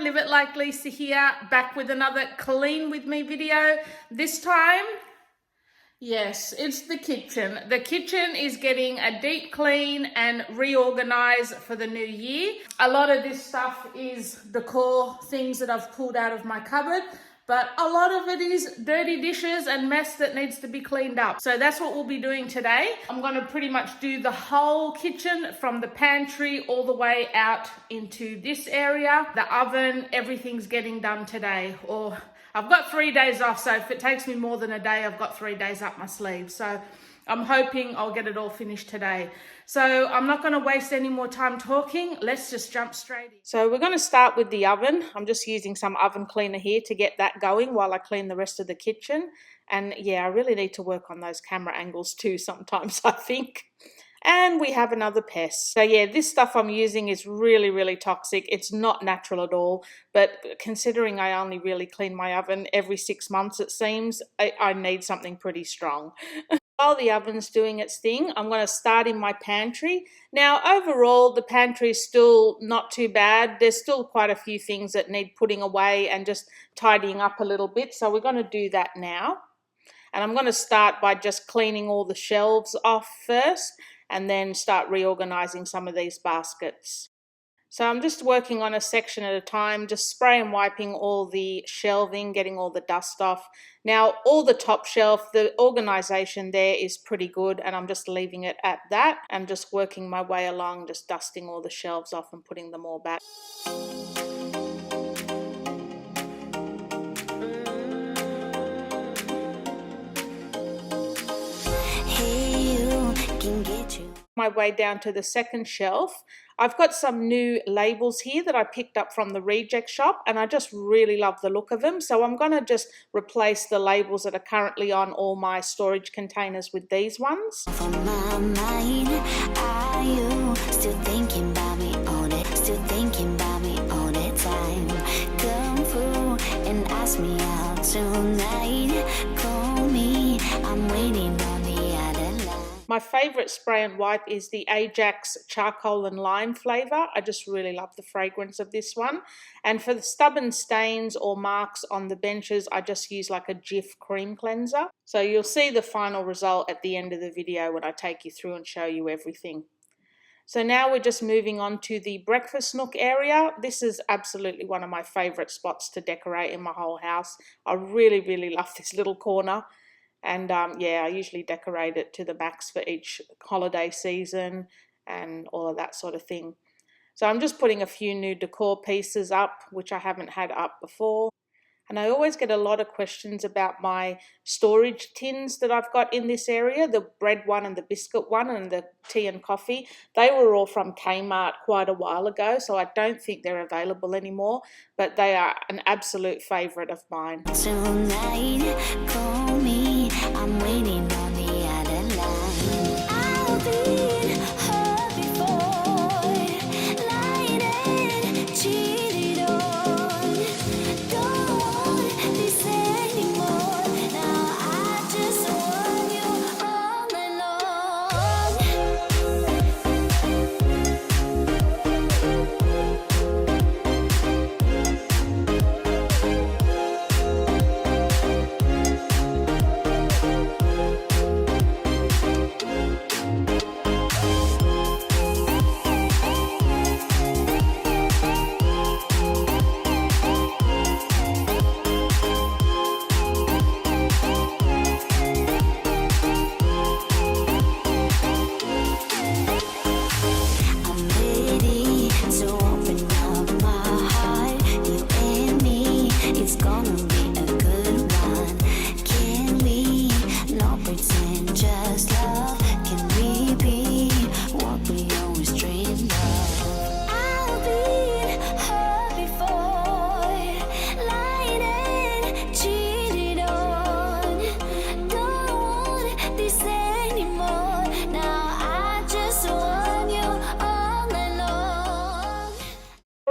Live It Like Lisa here, back with another clean with me video. This time, yes, it's the kitchen. The kitchen is getting a deep clean and reorganize for the new year. A lot of this stuff is decor, things that I've pulled out of my cupboard, but a lot of it is dirty dishes and mess that needs to be cleaned up. So that's what we'll be doing today. I'm gonna pretty much do the whole kitchen from the pantry all the way out into this area. The oven, everything's getting done today. Or I've got 3 days off, so if it takes me more than a day, I've got 3 days up my sleeve. So I'm hoping I'll get it all finished today. So I'm not going to waste any more time talking. Let's just jump straight in. So we're going to start with the oven. I'm just using some oven cleaner here to get that going while I clean the rest of the kitchen. And yeah, I really need to work on those camera angles too sometimes, I think. And we have another pest. So yeah, this stuff I'm using is really, really toxic. It's not natural at all. But considering I only really clean my oven every 6 months, it seems, I need something pretty strong. While the oven's doing its thing, I'm going to start in my pantry. Now, overall, the pantry is still not too bad. There's still quite a few things that need putting away and just tidying up a little bit. So we're going to do that now. And I'm going to start by just cleaning all the shelves off first and then start reorganizing some of these baskets. So I'm just working on a section at a time, just spray and wiping all the shelving, getting all the dust off. Now, all the top shelf, the organization there is pretty good, and I'm just leaving it at that. I'm just working my way along, just dusting all the shelves off and putting them all back. My way down to the second shelf. I've got some new labels here that I picked up from the reject shop, and I just really love the look of them. So I'm going to just replace the labels that are currently on all my storage containers with these ones. For my mind, are you still thinking about me all the, still thinking about me all the time? Come through and ask me out tonight. Call me, I'm waiting on the other line. My favourite spray and wipe is the Ajax Charcoal and Lime flavour. I just really love the fragrance of this one. And for the stubborn stains or marks on the benches, I just use like a Jif cream cleanser. So you'll see the final result at the end of the video when I take you through and show you everything. So now we're just moving on to the breakfast nook area. This is absolutely one of my favourite spots to decorate in my whole house. I really, really love this little corner. And yeah, I usually decorate it to the max for each holiday season and all of that sort of thing. So I'm just putting a few new decor pieces up, which I haven't had up before. And I always get a lot of questions about my storage tins that I've got in this area, the bread one and the biscuit one and the tea and coffee. They were all from Kmart quite a while ago, so I don't think they're available anymore, but they are an absolute favourite of mine. Tonight, call me, I'm waiting on the other line. I'll be hurt before, lied and cheated on. Don't want this anymore. Now I just want you all night long.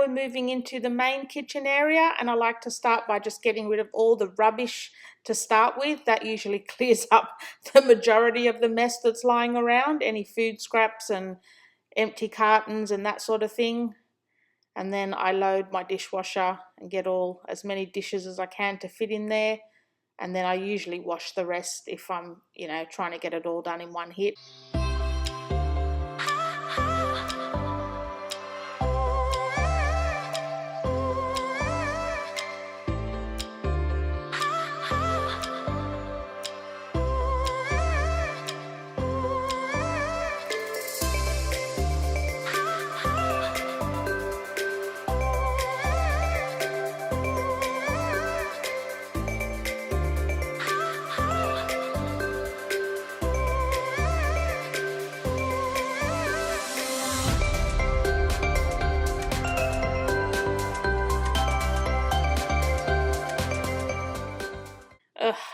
Moving into the main kitchen area, and I like to start by just getting rid of all the rubbish to start with. That usually clears up the majority of the mess that's lying around, any food scraps and empty cartons and that sort of thing. And then I load my dishwasher and get as many dishes as I can to fit in there. And then I usually wash the rest if I'm, trying to get it all done in one hit.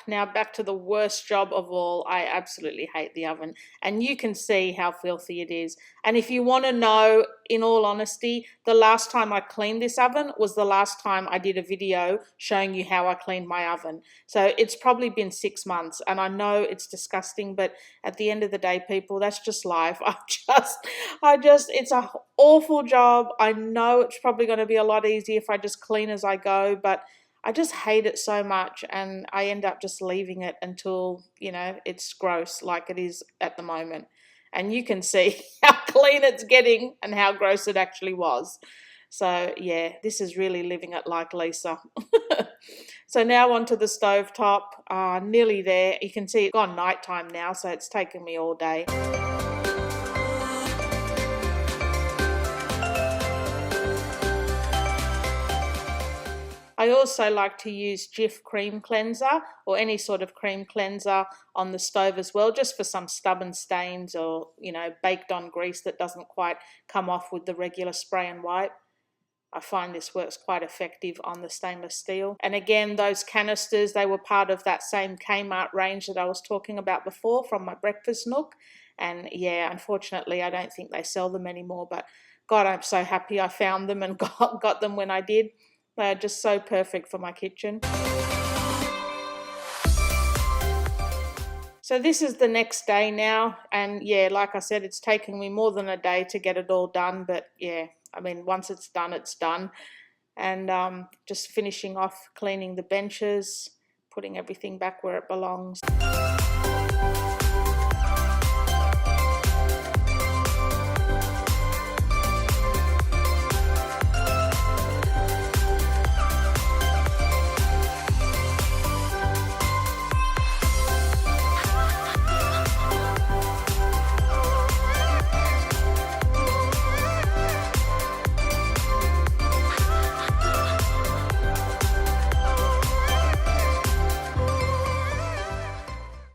Now back to the worst job of all. I absolutely hate the oven, and you can see how filthy it is. And if you want to know, in all honesty, the last time I cleaned this oven was the last time I did a video showing you how I cleaned my oven. So it's probably been 6 months, and I know it's disgusting, but at the end of the day, people, that's just life. It's an awful job. I know it's probably going to be a lot easier if I just clean as I go, but I just hate it so much, and I end up just leaving it until, it's gross like it is at the moment. And you can see how clean it's getting and how gross it actually was. So yeah, this is really living it like Lisa. So now onto the stovetop, nearly there. You can see it's gone nighttime now, so it's taken me all day. I also like to use Jif cream cleanser or any sort of cream cleanser on the stove as well, just for some stubborn stains or, baked on grease that doesn't quite come off with the regular spray and wipe. I find this works quite effective on the stainless steel. And again, those canisters, they were part of that same Kmart range that I was talking about before from my breakfast nook. And yeah, unfortunately, I don't think they sell them anymore, but God, I'm so happy I found them and got them when I did. They're just so perfect for my kitchen. So this is the next day now, and yeah, like I said, it's taken me more than a day to get it all done, but yeah, I mean, once it's done, it's done. And just finishing off cleaning the benches, putting everything back where it belongs.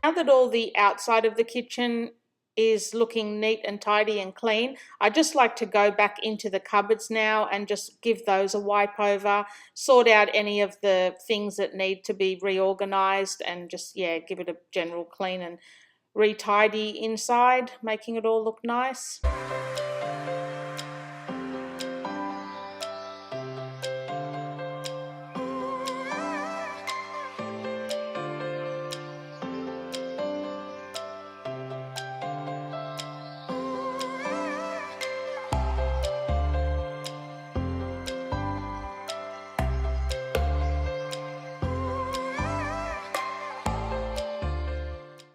Now that all the outside of the kitchen is looking neat and tidy and clean, I just like to go back into the cupboards now and just give those a wipe over, sort out any of the things that need to be reorganized, and just, yeah, give it a general clean and re-tidy inside, making it all look nice.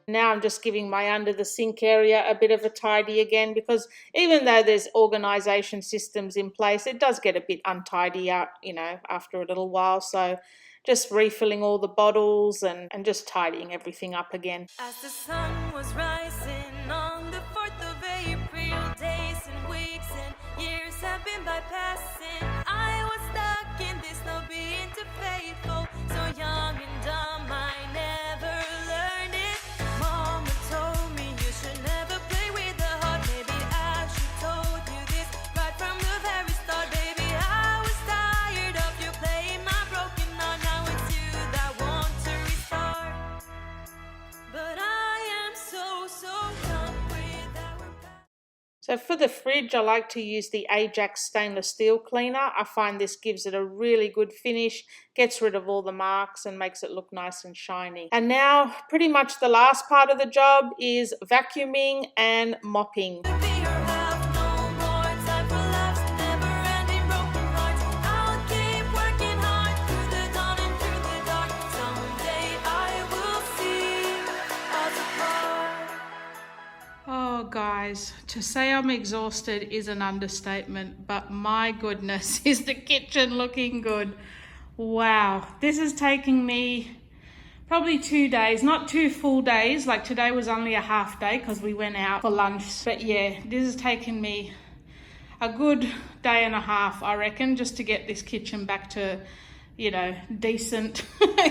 Now I'm just giving my under the sink area a bit of a tidy again, because even though there's organisation systems in place, it does get a bit untidy out, after a little while. So just refilling all the bottles and just tidying everything up again. As the sun was rising on the 4th of April, days and weeks and years have been bypassing. I was stuck in this, no being too faithful, so young and dumb, I never learned it. Mama told me you should never play with the heart. Maybe I should told you this right from the very start. Baby, I was tired of you playing my broken heart. Now it's you that want to restart, but I am so done with our past. So for the fridge, I like to use the Ajax stainless steel cleaner. I find this gives it a really good finish, gets rid of all the marks and makes it look nice and shiny. And now pretty much the last part of the job is vacuuming and mopping. No more time for laughs, never ending broken hearts. I'll keep working hard. guys, to say I'm exhausted is an understatement, but my goodness, is the kitchen looking good. Wow, this is taking me probably 2 days, not 2 full days. Like today was only a half day because we went out for lunch. But yeah, this has taken me a good day and a half, I reckon, just to get this kitchen back to, you know, decent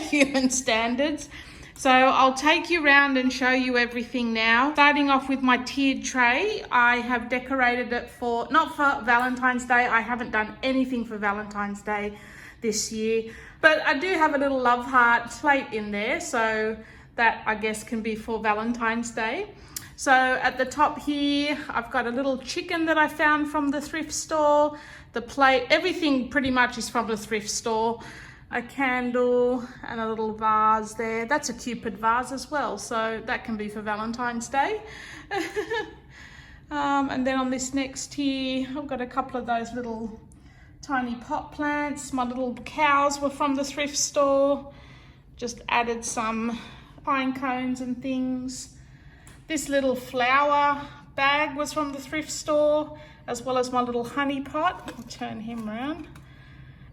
human standards. So I'll take you around and show you everything now. Starting off with my tiered tray, I have decorated it for, not for Valentine's Day. I haven't done anything for Valentine's Day this year, but I do have a little love heart plate in there, so that I guess can be for Valentine's Day. So at the top here, I've got a little chicken that I found from the thrift store. The plate, everything pretty much is from the thrift store. A candle and a little vase there. That's a Cupid vase as well, so that can be for Valentine's Day. And then on this next here, I've got a couple of those little tiny pot plants. My little cows were from the thrift store. Just added some pine cones and things. This little flower bag was from the thrift store, as well as my little honey pot. I'll turn him around.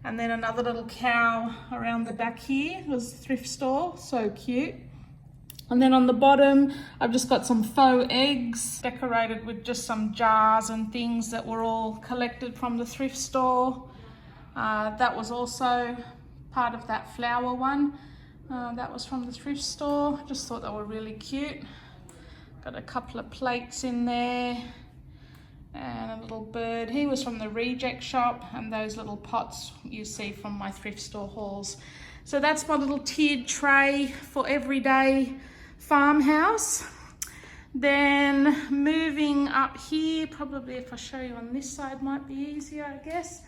And then another little cow around the back here was thrift store, so cute. And then on the bottom, I've just got some faux eggs decorated with just some jars and things that were all collected from the thrift store. That was also part of that flower one. That was from the thrift store. Just thought they were really cute. Got a couple of plates in there. And a little bird. He was from the reject shop, and those little pots you see from my thrift store hauls. So that's my little tiered tray for everyday farmhouse. Then moving up here, probably if I show you on this side might be easier, I guess.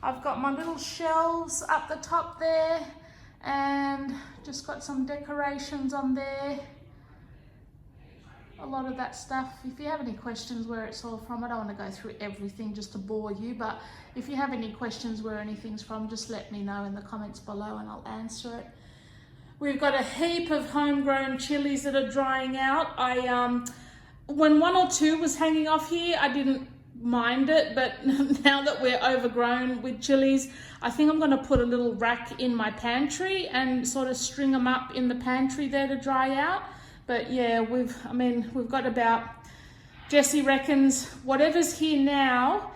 I've got my little shelves up the top there, and just got some decorations on there. A lot of that stuff. If you have any questions where it's all from, I don't want to go through everything just to bore you, but if you have any questions where anything's from, just let me know in the comments below and I'll answer it. We've got a heap of homegrown chilies that are drying out. When 1 or 2 was hanging off here, I didn't mind it, but now that we're overgrown with chilies, I think I'm going to put a little rack in my pantry and sort of string them up in the pantry there to dry out. But yeah, we've got about, Jessie reckons whatever's here now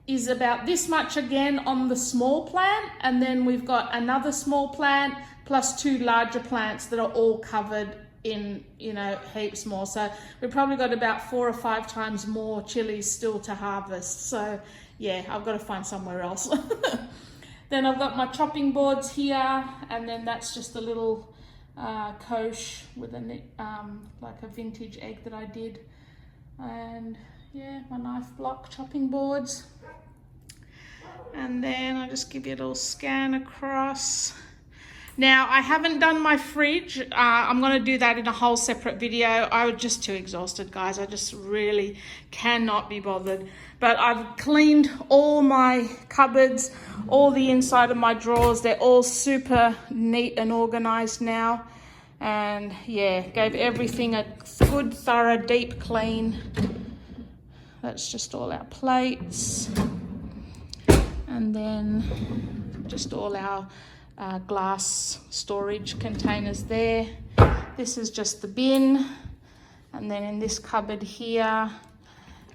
is about this much again on the small plant, and then we've got another small plant plus 2 larger plants that are all covered in, you know, heaps more. So we've probably got about 4 or 5 times more chilies still to harvest. So yeah, I've got to find somewhere else. Then I've got my chopping boards here, and then that's just a little kosh with a like a vintage egg that I did, and yeah, my knife block chopping boards. And then I'll just give you a little scan across. Now I haven't done my fridge. I'm going to do that in a whole separate video. I was just too exhausted, guys. I just really cannot be bothered. But I've cleaned all my cupboards, all the inside of my drawers. They're all super neat and organized now. And yeah, gave everything a good, thorough, deep clean. That's just all our plates. And then just all our glass storage containers there. This is just the bin. And then in this cupboard here,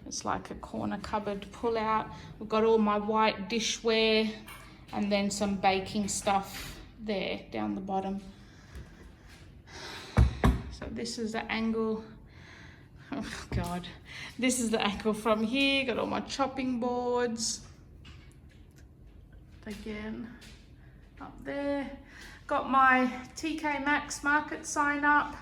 it's like a corner cupboard pull out. We've got all my white dishware and then some baking stuff there down the bottom. So this is the angle. Oh God, this is the angle from here. Got all my chopping boards. Again, up there. Got my TK Maxx market sign up.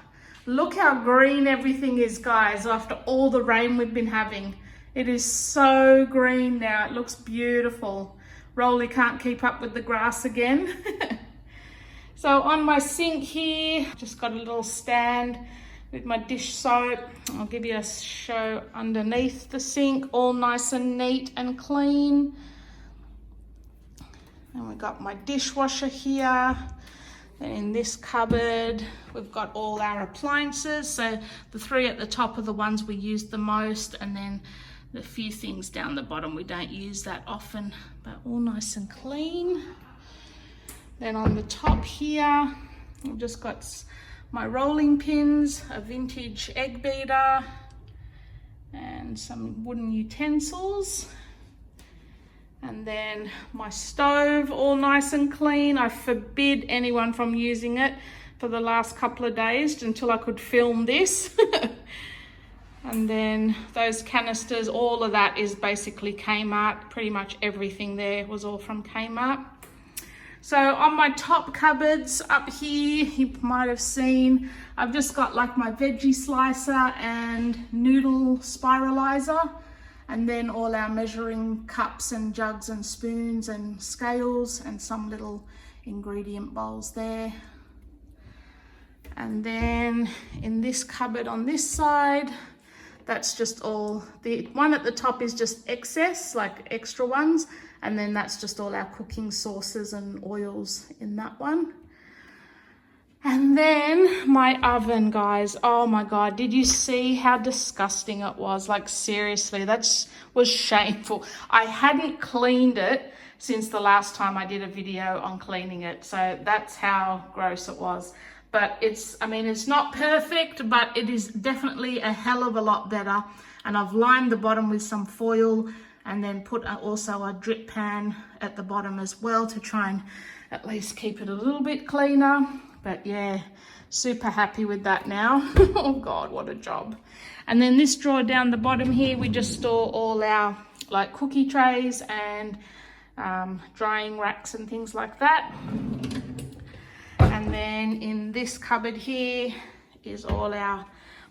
Look how green everything is, guys, after all the rain we've been having. It is so green now. It looks beautiful. Rolly can't keep up with the grass again. So on my sink here, just got a little stand with my dish soap. I'll give you a show underneath the sink, all nice and neat and clean. And we got my dishwasher here. Then in this cupboard, we've got all our appliances. So the 3 at the top are the ones we use the most, and then the few things down the bottom we don't use that often, but all nice and clean. Then on the top here, I've just got my rolling pins, a vintage egg beater, and some wooden utensils. And then my stove, all nice and clean. I forbid anyone from using it for the last couple of days until I could film this. And then those canisters, all of that is basically Kmart. Pretty much everything there was all from Kmart. So on my top cupboards up here, you might have seen, I've just got like my veggie slicer and noodle spiralizer. And then all our measuring cups and jugs and spoons and scales and some little ingredient bowls there. And then in this cupboard on this side, that's just all, the one at the top is just excess, like extra ones. And then that's just all our cooking sauces and oils in that one. And then my oven, guys, oh my God, did you see how disgusting it was? Like seriously, that was shameful. I hadn't cleaned it since the last time I did a video on cleaning it. So that's how gross it was. But it's, I mean, it's not perfect, but it is definitely a hell of a lot better. And I've lined the bottom with some foil and then put also a drip pan at the bottom as well to try and at least keep it a little bit cleaner. But yeah, super happy with that now. Oh God, what a job. And then this drawer down the bottom here, we just store all our like cookie trays and drying racks and things like that. And then in this cupboard here is all our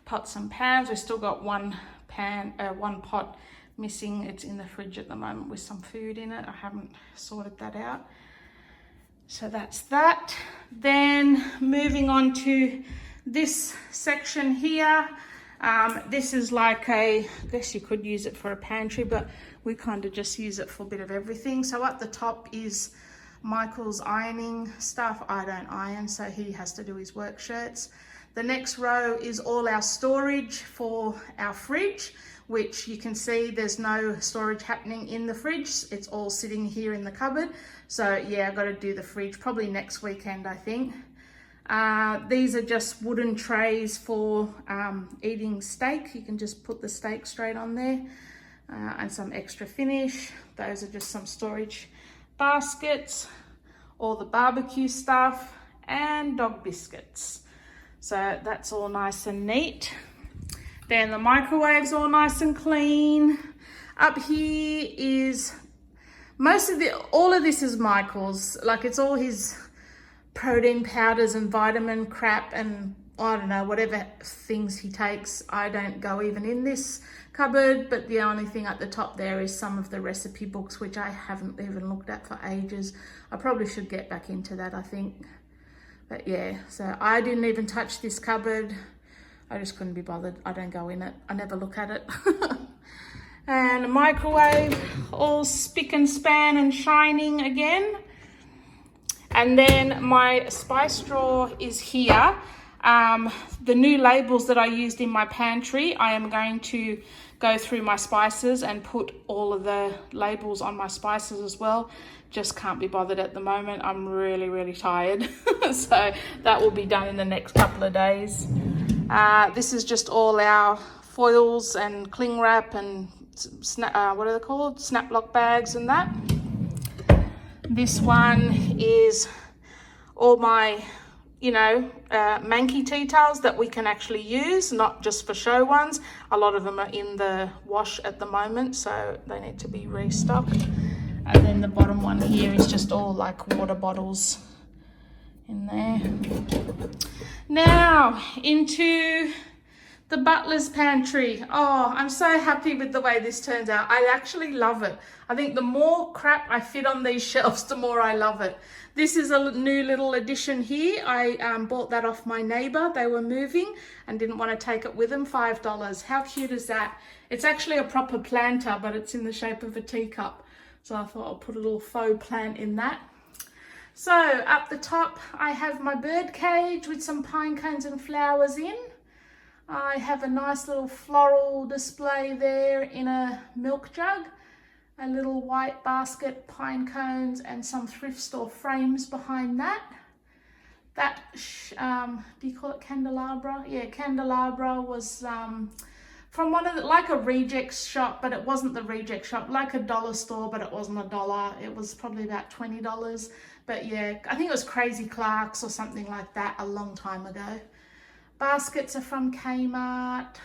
pots and pans. We've still got one pot missing. It's in the fridge at the moment with some food in it. I haven't sorted that out. So that's that. Then moving on to this section here. This is like I guess you could use it for a pantry, but we kind of just use it for a bit of everything. So at the top is Michael's ironing stuff. I don't iron, so he has to do his work shirts. The next row is all our storage for our fridge, which you can see there's no storage happening in the fridge. It's all sitting here in the cupboard. So yeah, I've got to do the fridge probably next weekend, I think. These are just wooden trays for eating steak. You can just put the steak straight on there, and some extra finish. Those are just some storage baskets, all the barbecue stuff, and dog biscuits. So that's all nice and neat. Then the microwave's all nice and clean. Up here is all of this is Michael's. Like it's all his protein powders and vitamin crap and I don't know, whatever things he takes. I don't go even in this cupboard, but the only thing at the top there is some of the recipe books, which I haven't even looked at for ages. I probably should get back into that, I think. But yeah, so I didn't even touch this cupboard. I just couldn't be bothered. I don't go in it. I never look at it. And a microwave, all spick and span and shining again. And then my spice drawer is here. The new labels that I used in my pantry, I am going to go through my spices and put all of the labels on my spices as well. Just can't be bothered at the moment. I'm really, really tired. So that will be done in the next couple of days. This is just all our foils and cling wrap and what are they called? Snap lock bags and that. This one is all my, manky tea towels that we can actually use, not just for show ones. A lot of them are in the wash at the moment, so they need to be restocked. And then the bottom one here is just all like water bottles in there. Now into the Butlers Pantry. Oh, I'm so happy with the way this turns out. I actually love it. I think the more crap I fit on these shelves, the more I love it. This is a new little addition here. I bought that off my neighbor. They were moving and didn't want to take it with them. $5. How cute is that? It's actually a proper planter, but it's in the shape of a teacup. So I thought I'll put a little faux plant in that. So up the top, I have my bird cage with some pine cones and flowers in. I have a nice little floral display there in a milk jug, a little white basket, pine cones, and some thrift store frames behind that. That, do you call it candelabra? Yeah, candelabra was from one of the, like a reject shop, but it wasn't the reject shop, like a dollar store, but it wasn't $1. It was probably about $20. But yeah, I think it was Crazy Clark's or something like that a long time ago. Baskets are from Kmart.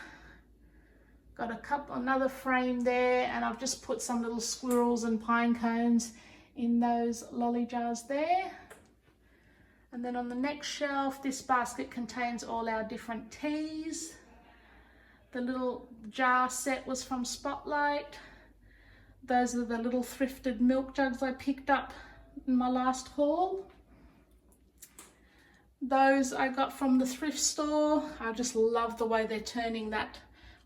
Got a couple, another frame there, and I've just put some little squirrels and pine cones in those lolly jars there. And then on the next shelf, this basket contains all our different teas. The little jar set was from Spotlight. Those are the little thrifted milk jugs I picked up in my last haul. Those I got from the thrift store. I just love the way they're turning that,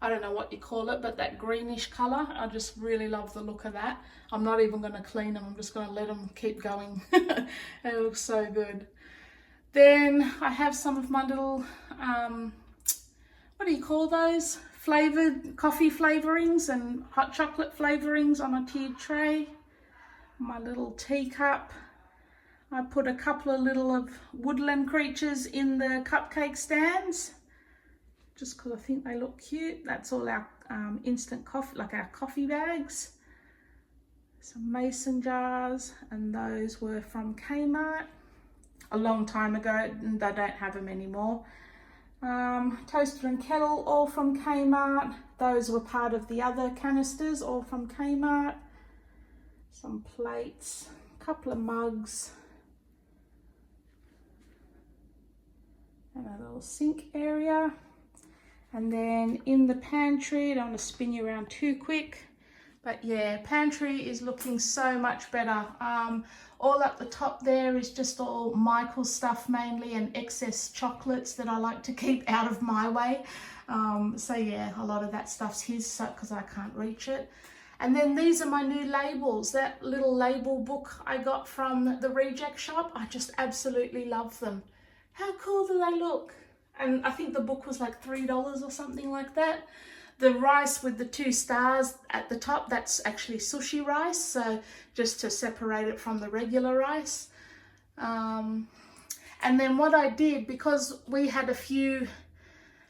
I don't know what you call it, but that greenish colour. I just really love the look of that. I'm not even going to clean them. I'm just going to let them keep going. It looks so good. Then I have some of my little, what do you call those? Flavoured coffee flavourings and hot chocolate flavourings on a tiered tray. My little teacup. I put a couple of little of woodland creatures in the cupcake stands, just because I think they look cute. That's all our instant coffee, like our coffee bags. Some mason jars, and those were from Kmart a long time ago, and they don't have them anymore. Toaster and kettle, all from Kmart. Those were part of the other canisters, all from Kmart. Some plates, a couple of mugs, and a little sink area. And then in the pantry, I don't want to spin you around too quick, but yeah, pantry is looking so much better. All up the top there is just all Michael's stuff mainly, and excess chocolates that I like to keep out of my way. So yeah, a lot of that stuff's his because I can't reach it. And then these are my new labels, that little label book I got from the reject shop. I just absolutely love them. How cool do they look? And I think the book was like $3 or something like that. The rice with the 2 stars at the top, that's actually sushi rice, so just to separate it from the regular rice. And then what I did, because we had a few,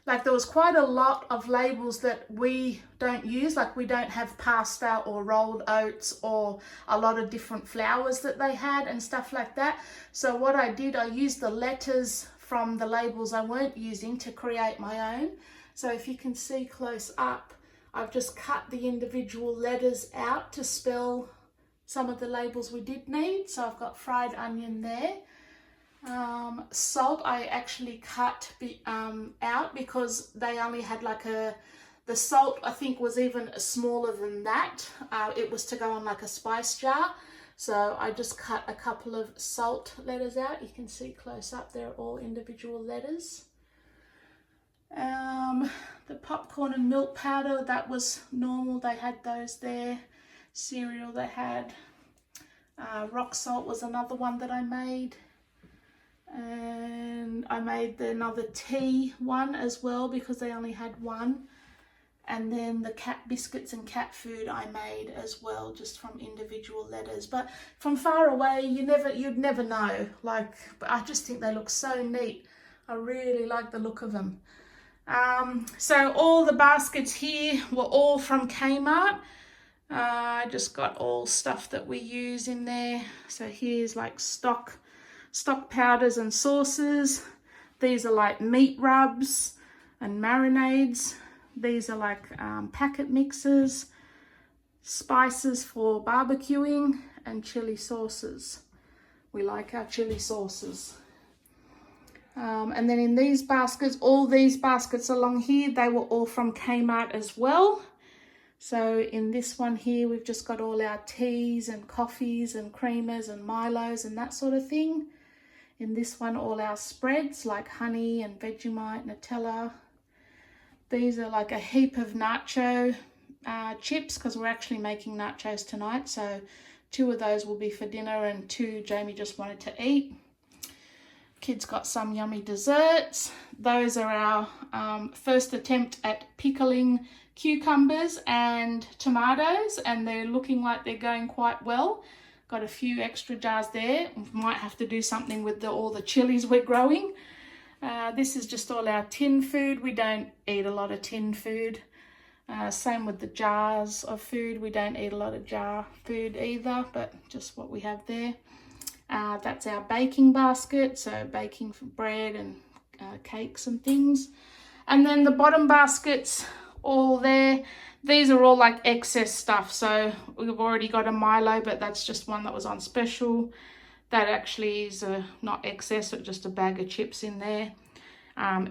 like there was quite a lot of labels that we don't use, like we don't have pasta or rolled oats or a lot of different flours that they had and stuff like that. So what I did, I used the letters from the labels I weren't using to create my own. So if you can see close up, I've just cut the individual letters out to spell some of the labels we did need. So I've got fried onion there. Salt I actually cut out because they only had like the salt I think was even smaller than that. It was to go on like a spice jar. So I just cut a couple of salt letters out. You can see close up, they're all individual letters. The popcorn and milk powder, that was normal. They had those there. Cereal they had. Rock salt was another one that I made. And I made another tea one as well because they only had one. And then the cat biscuits and cat food I made as well, just from individual letters. But from far away, you'd never know. Like, but I just think they look so neat. I really like the look of them. So all the baskets here were all from Kmart. I just got all stuff that we use in there. So here's like stock powders and sauces. These are like meat rubs and marinades. These are like packet mixes, spices for barbecuing, and chili sauces. We like our chili sauces. And then in these baskets, all these baskets along here, they were all from Kmart as well. So in this one here, we've just got all our teas and coffees and creamers and Milos and that sort of thing. In this one, all our spreads like honey and Vegemite, Nutella. These are like a heap of nacho chips because we're actually making nachos tonight. So 2 of those will be for dinner and 2 Jamie just wanted to eat. Kids got some yummy desserts. Those are our first attempt at pickling cucumbers and tomatoes, and they're looking like they're going quite well. Got a few extra jars there. Might have to do something with all the chilies we're growing. This is just all our tin food. We don't eat a lot of tin food. Same with the jars of food. We don't eat a lot of jar food either, but just what we have there. That's our baking basket, so baking for bread and cakes and things. And then the bottom baskets, all there. These are all like excess stuff. So we've already got a Milo, but that's just one that was on special. That actually is not excess, but just a bag of chips in there.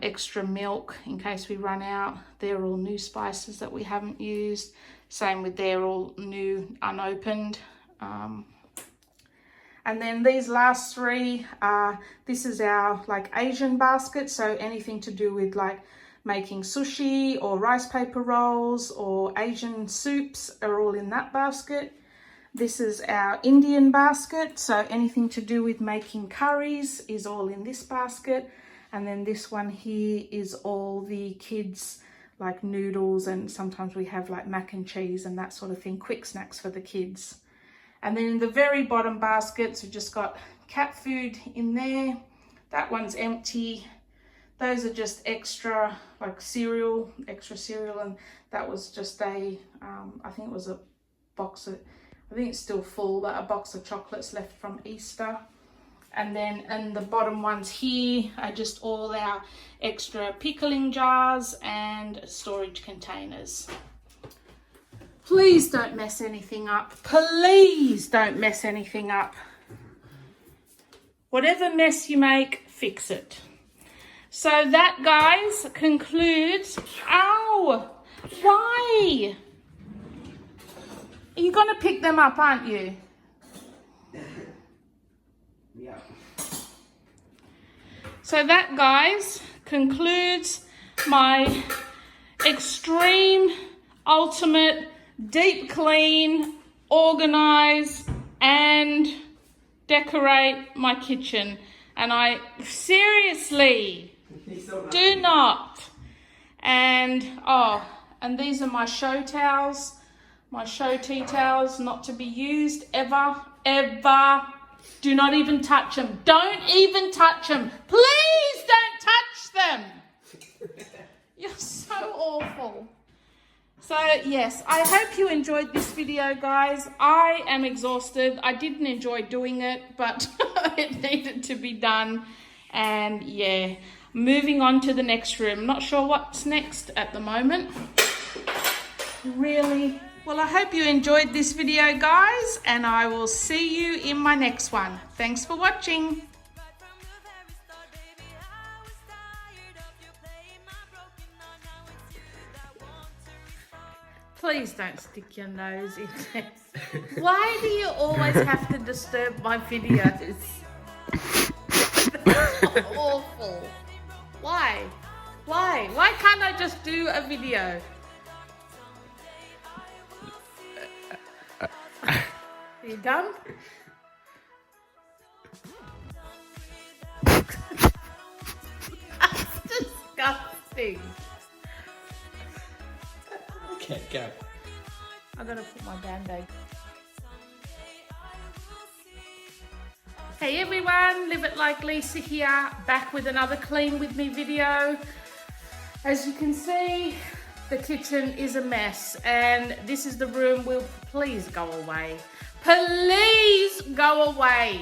Extra milk in case we run out. They're all new spices that we haven't used. Same with they're all new, unopened. And then these last 3, this is our like Asian basket. So anything to do with like making sushi or rice paper rolls or Asian soups are all in that basket. This is our Indian basket. So anything to do with making curries is all in this basket. And then this one here is all the kids like noodles, and sometimes we have like mac and cheese and that sort of thing, quick snacks for the kids. And then in the very bottom baskets, we've just got cat food in there. That one's empty. Those are just extra, like cereal, extra cereal. And that was just a, I think it was a box of, I think it's still full, but a box of chocolates left from Easter. And then and the bottom ones here are just all our extra pickling jars and storage containers. Please don't mess anything up. Please don't mess anything up. Whatever mess you make, fix it. So that, guys, concludes. Ow! Why? You're going to pick them up, aren't you? Yeah. So that, guys, concludes my extreme, ultimate, deep clean, organize, and decorate my kitchen. And I seriously do not. And, oh, and these are my show towels, my show tea towels, not to be used ever, ever. Do not even touch them. Don't even touch them. Please don't touch them. You're so awful. So, yes, I hope you enjoyed this video, guys. I am exhausted. I didn't enjoy doing it, but it needed to be done. And, yeah, moving on to the next room. Not sure what's next at the moment. Really. Well, I hope you enjoyed this video, guys, and I will see you in my next one. Thanks for watching. Please don't stick your nose in there. Why do you always have to disturb my videos? That's awful. Why? Why? Why can't I just do a video? Are you done? That's disgusting. Okay, go. I'm gonna put my band-aid. Hey everyone, Live It Like Lisa here, back with another Clean With Me video. As you can see, the kitchen is a mess, and this is the room. Please go away. Please go away.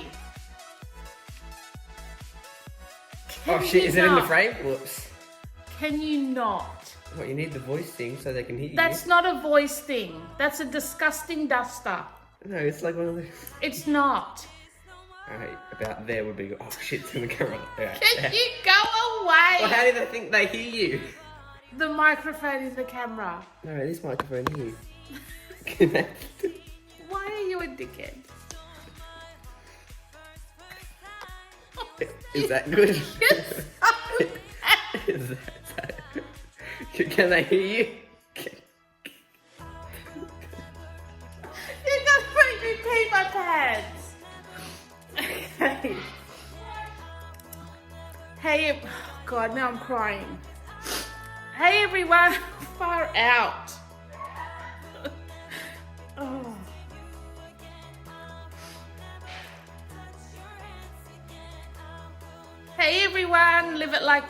Oh shit, is it in the frame? Whoops. Can you not? What, you need the voice thing so they can hear you? That's not a voice thing. That's a disgusting duster. No, it's like one of those. It's not. Alright, about there would be. Oh shit, it's in the camera. Right. Can you go away? Well, how do they think they hear you? The microphone is the camera. No, this microphone here. Connect. Why are you a dickhead? Is that good? You're Is that... Can they hear you? gonna make me pee my Hey, God, now I'm crying. Hey everyone, far out. Oh. Hey everyone, Live It Like